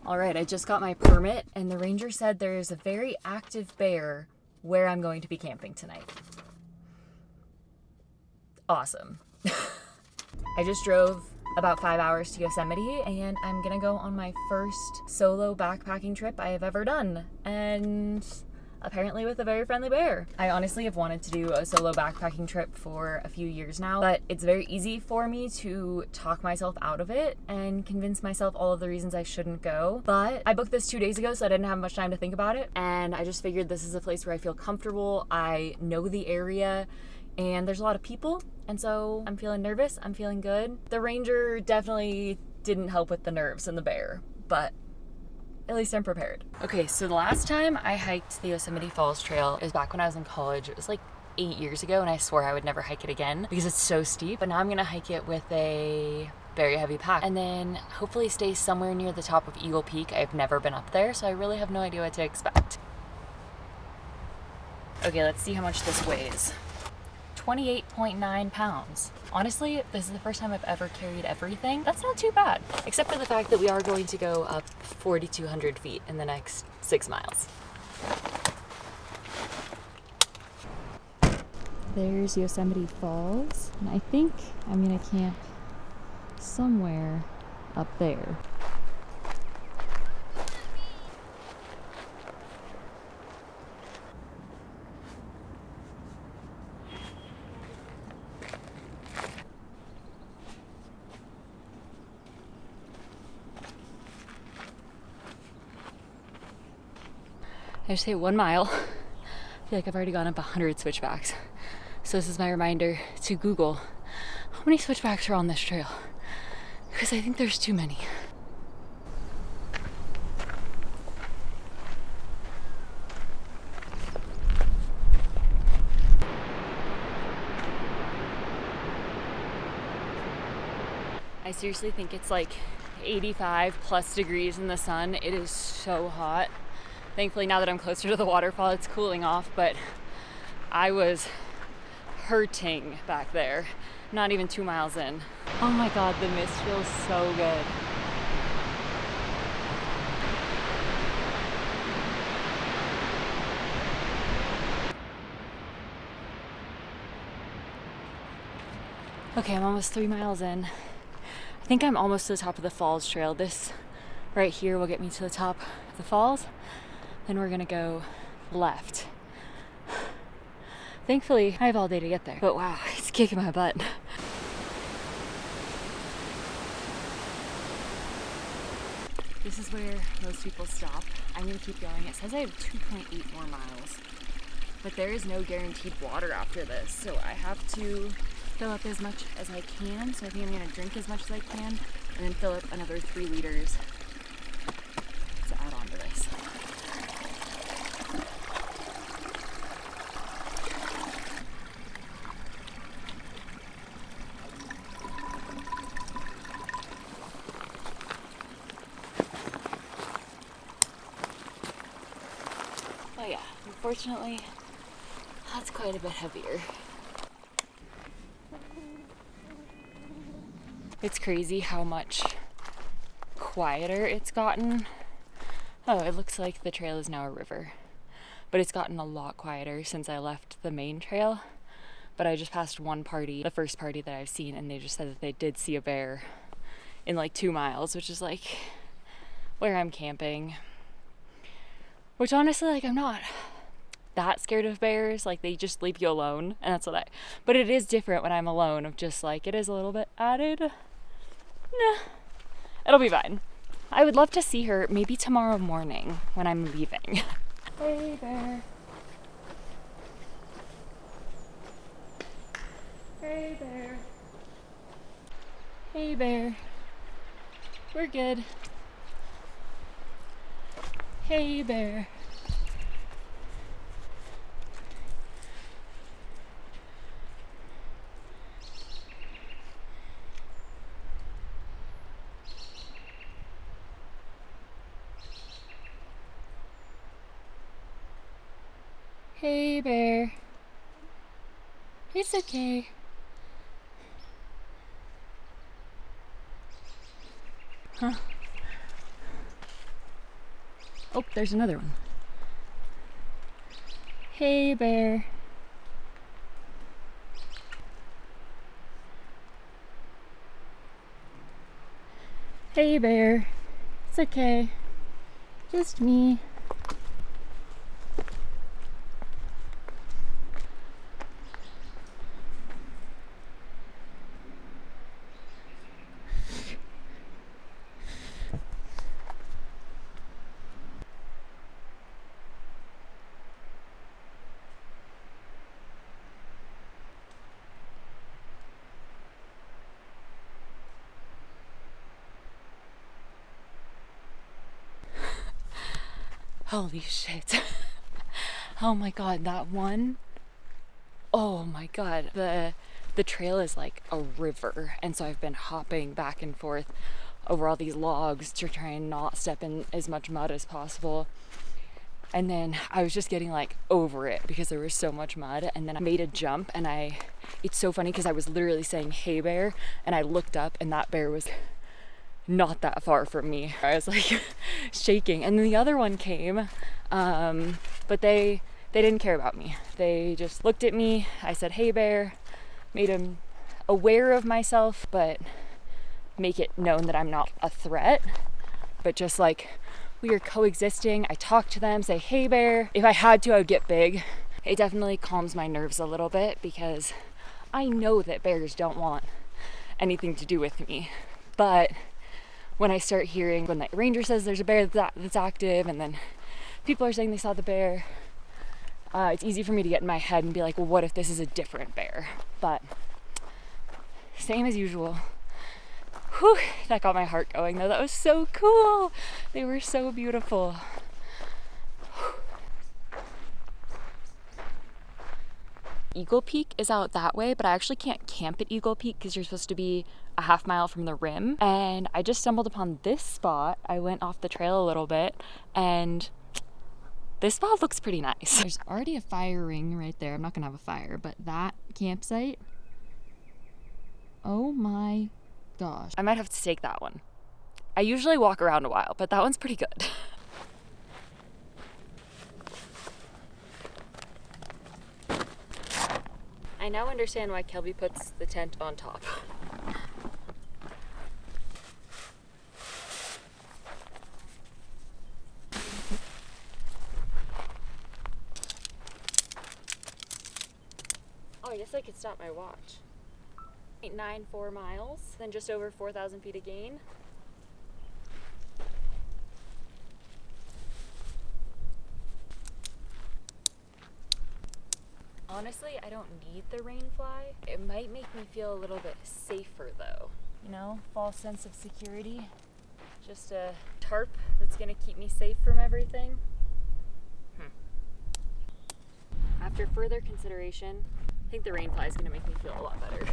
All right, I just got my permit and the ranger said there is a very active bear where I'm going to be camping tonight. Awesome. I just drove about 5 hours to Yosemite and I'm gonna go on my first solo backpacking trip I have ever done, and apparently with a very friendly bear. I honestly have wanted to do a solo backpacking trip for a few years now, but it's very easy for me to talk myself out of it and convince myself all of the reasons I shouldn't go. But I booked this 2 days ago, so I didn't have much time to think about it, and I just figured this is a place where I feel comfortable, I know the area, and there's a lot of people, and so I'm feeling nervous, I'm feeling good. The ranger definitely didn't help with the nerves and the bear, but at least I'm prepared. Okay, so the last time I hiked the Yosemite Falls Trail is back when I was in college. It was like 8 years ago, and I swore I would never hike it again because it's so steep. But now I'm gonna hike it with a very heavy pack and then hopefully stay somewhere near the top of Eagle Peak. I've never been up there, so I really have no idea what to expect. Okay, let's see how much this weighs. 28.9 pounds. Honestly, this is the first time I've ever carried everything. That's not too bad, except for the fact that we are going to go up 4,200 feet in the next 6 miles. There's Yosemite Falls, and I think I'm gonna camp somewhere up there. I just hit 1 mile. I feel like I've already gone up 100 switchbacks. So this is my reminder to Google how many switchbacks are on this trail, because I think there's too many. I seriously think it's like 85 plus degrees in the sun. It is so hot. Thankfully, now that I'm closer to the waterfall, it's cooling off, but I was hurting back there, not even 2 miles in. Oh my God, the mist feels so good. Okay, I'm almost 3 miles in. I think I'm almost to the top of the falls trail. This right here will get me to the top of the falls. Then we're gonna go left. Thankfully, I have all day to get there. But wow, it's kicking my butt. This is where most people stop. I'm gonna keep going. It says I have 2.8 more miles. But there is no guaranteed water after this, so I have to fill up as much as I can. So I think I'm gonna drink as much as I can and then fill up another 3 liters to add on to this. Oh yeah, unfortunately, that's quite a bit heavier. It's crazy how much quieter it's gotten. Oh, it looks like the trail is now a river, but it's gotten a lot quieter since I left the main trail. But I just passed one party, the first party that I've seen, and they just said that they did see a bear in like 2 miles, which is like where I'm camping. Which honestly, like, I'm not that scared of bears. Like, they just leave you alone, and that's what but it is different when I'm alone, of just like, it is a little bit added. Nah, it'll be fine. I would love to see her maybe tomorrow morning when I'm leaving. Hey bear. Hey bear. Hey bear. We're good. Hey bear. Hey bear. It's okay. Huh. Oh, there's another one. Hey, bear. Hey, bear. It's okay. Just me. Holy shit. Oh my god, that one. Oh my god. The trail is like a river, and so I've been hopping back and forth over all these logs to try and not step in as much mud as possible. And then I was just getting like over it because there was so much mud, and then I made a jump, and it's so funny because I was literally saying hey bear, and I looked up and that bear was not that far from me. I was like shaking, and then the other one came, but they didn't care about me. They just looked at me. I said hey bear, made him aware of myself, but make it known that I'm not a threat, but just like we are coexisting. I talk to them, say hey bear. If I had to, I would get big. It definitely calms my nerves a little bit because I know that bears don't want anything to do with me. But when I start hearing when the ranger says there's a bear that's active, and then people are saying they saw the bear, it's easy for me to get in my head and be like, well, what if this is a different bear? But same as usual. Whew, that got my heart going though. That was so cool. They were so beautiful. Eagle Peak is out that way, but I actually can't camp at Eagle Peak because you're supposed to be a half mile from the rim. And I just stumbled upon this spot. I went off the trail a little bit, and this spot looks pretty nice. There's already a fire ring right there. I'm not gonna have a fire, but that campsite, oh my gosh. I might have to take that one. I usually walk around a while, but that one's pretty good. I now understand why Kelby puts the tent on top. Oh, I guess I could stop my watch. 0.94 miles, then just over 4,000 feet of gain. Honestly, I don't need the rain fly. It might make me feel a little bit safer though. You know, false sense of security. Just a tarp that's gonna keep me safe from everything. After further consideration, I think the rain fly is gonna make me feel a lot better.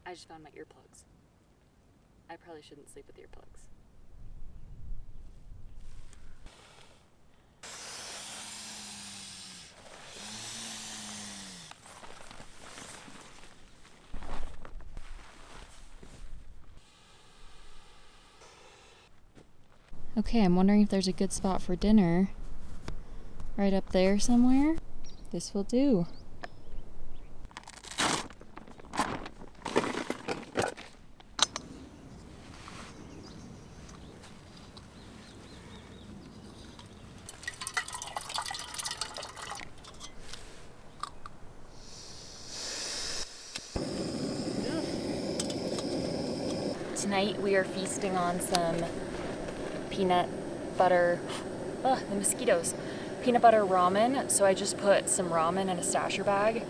I just found my earplugs. I probably shouldn't sleep with earplugs. Okay, I'm wondering if there's a good spot for dinner. Right up there somewhere. This will do. Tonight we are feasting on some peanut butter, the mosquitoes, peanut butter ramen. So I just put some ramen in a stasher bag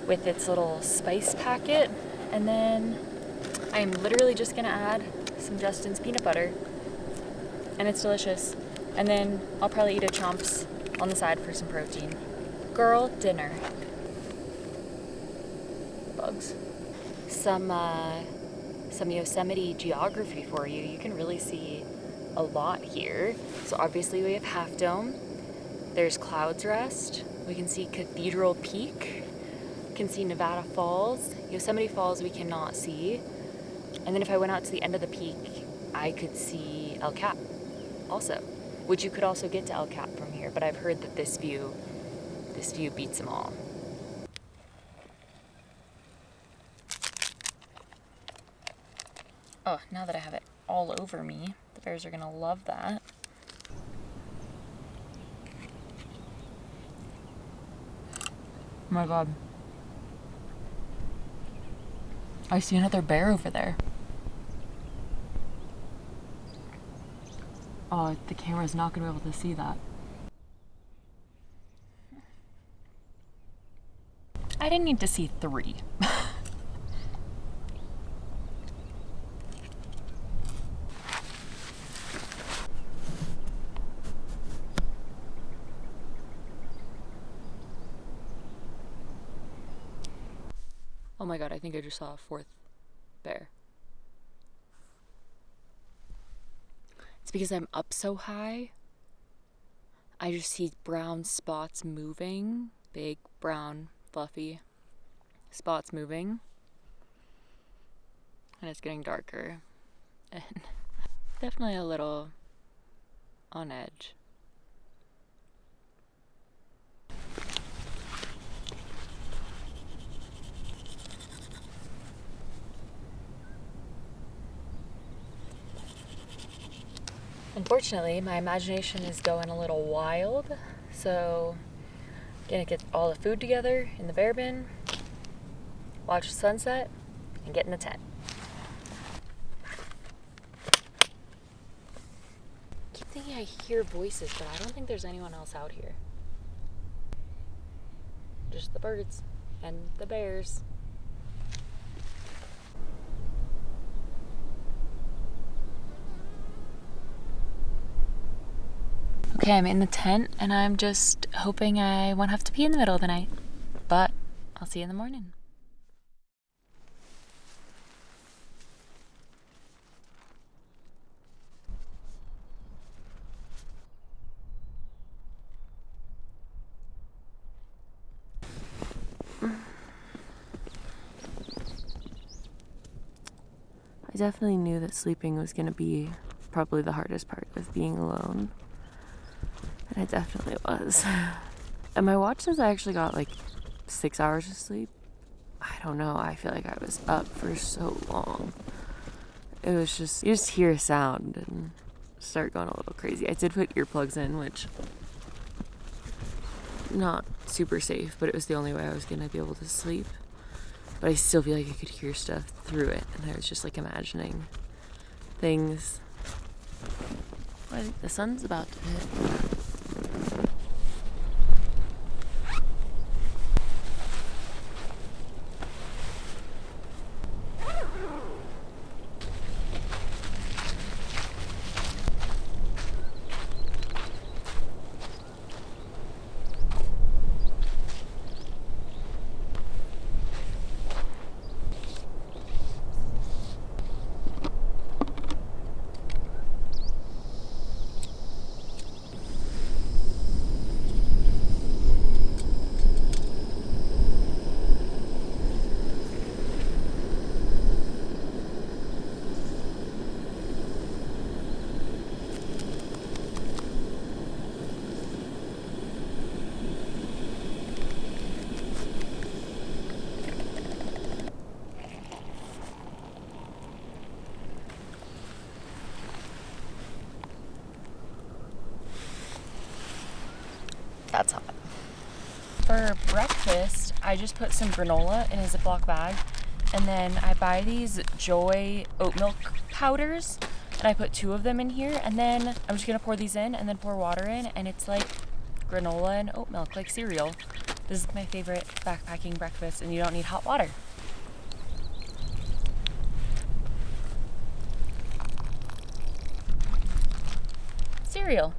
with its little spice packet, and then I'm literally just gonna add some Justin's peanut butter, and it's delicious. And then I'll probably eat a chomps on the side for some protein. Girl dinner. Bugs. Some some Yosemite geography for you, you can really see a lot here. So obviously we have Half Dome. There's Clouds Rest. We can see Cathedral Peak. We can see Nevada Falls. Yosemite Falls we cannot see. And then if I went out to the end of the peak, I could see El Cap also, which you could also get to El Cap from here, but I've heard that this view beats them all. Oh, now that I have it all over me, the bears are gonna love that. Oh my God. I see another bear over there. Oh, the camera's not gonna be able to see that. I didn't need to see 3. Oh my God, I think I just saw a 4th bear. It's because I'm up so high. I just see brown spots moving. Big, brown, fluffy spots moving. And it's getting darker. And definitely a little on edge. Unfortunately, my imagination is going a little wild, so I'm gonna get all the food together in the bear bin, watch the sunset, and get in the tent. I keep thinking I hear voices, but I don't think there's anyone else out here. Just the birds and the bears. Okay, I'm in the tent and I'm just hoping I won't have to pee in the middle of the night. But I'll see you in the morning. I definitely knew that sleeping was going to be probably the hardest part of being alone. And it definitely was. And my watch says I actually got like 6 hours of sleep. I don't know. I feel like I was up for so long. It was just, you just hear a sound and start going a little crazy. I did put earplugs in, which not super safe, but it was the only way I was going to be able to sleep. But I still feel like I could hear stuff through it. And I was just like imagining things. I think the sun's about to hit. That's hot. For breakfast, I just put some granola in a Ziploc bag, and then I buy these Joy oat milk powders, and I put 2 of them in here, and then I'm just gonna pour these in and then pour water in, and it's like granola and oat milk, like cereal. This is my favorite backpacking breakfast, and you don't need hot water. Cereal.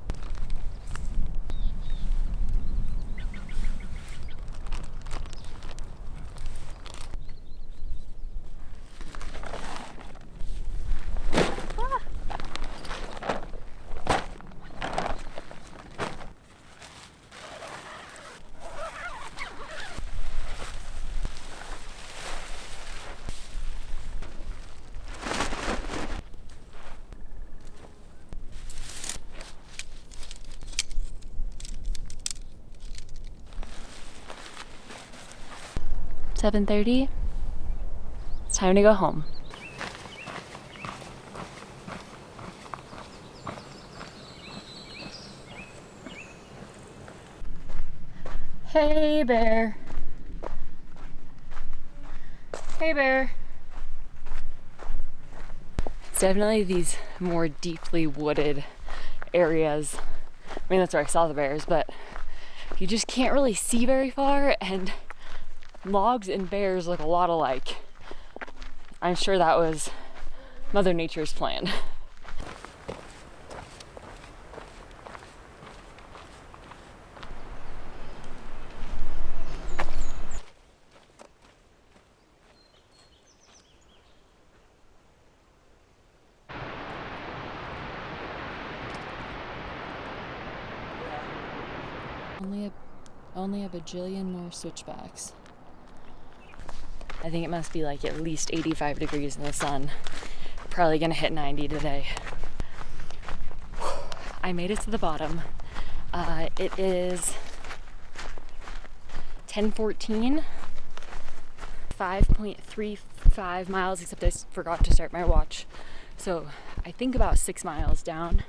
7:30. It's time to go home. Hey bear. Hey bear. It's definitely these more deeply wooded areas. I mean, that's where I saw the bears, but you just can't really see very far, and logs and bears look a lot alike. I'm sure that was Mother Nature's plan. Only a bajillion more switchbacks. I think it must be like at least 85 degrees in the sun. Probably gonna hit 90 today. I made it to the bottom. It is 10:14, 5.35 miles, except I forgot to start my watch. So I think about 6 miles down.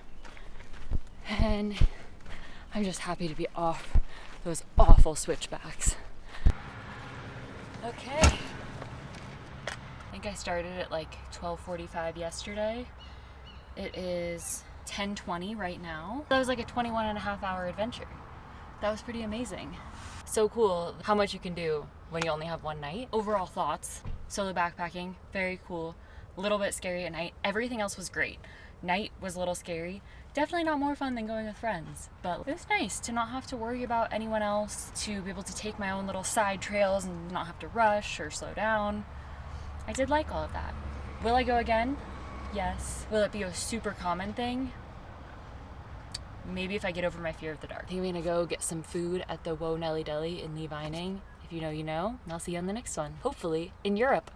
And I'm just happy to be off those awful switchbacks. Okay. I think I started at like 12:45 yesterday. It is 10:20 right now. That was like a 21 and a half hour adventure. That was pretty amazing. So cool how much you can do when you only have one night. Overall thoughts, solo backpacking, very cool. A little bit scary at night. Everything else was great. Night was a little scary. Definitely not more fun than going with friends, but it was nice to not have to worry about anyone else, to be able to take my own little side trails and not have to rush or slow down. I did like all of that. Will I go again? Yes. Will it be a super common thing? Maybe if I get over my fear of the dark. I think I'm gonna go get some food at the Whoa Nelly Deli in Lee Vining. If you know, you know. And I'll see you on the next one. Hopefully in Europe.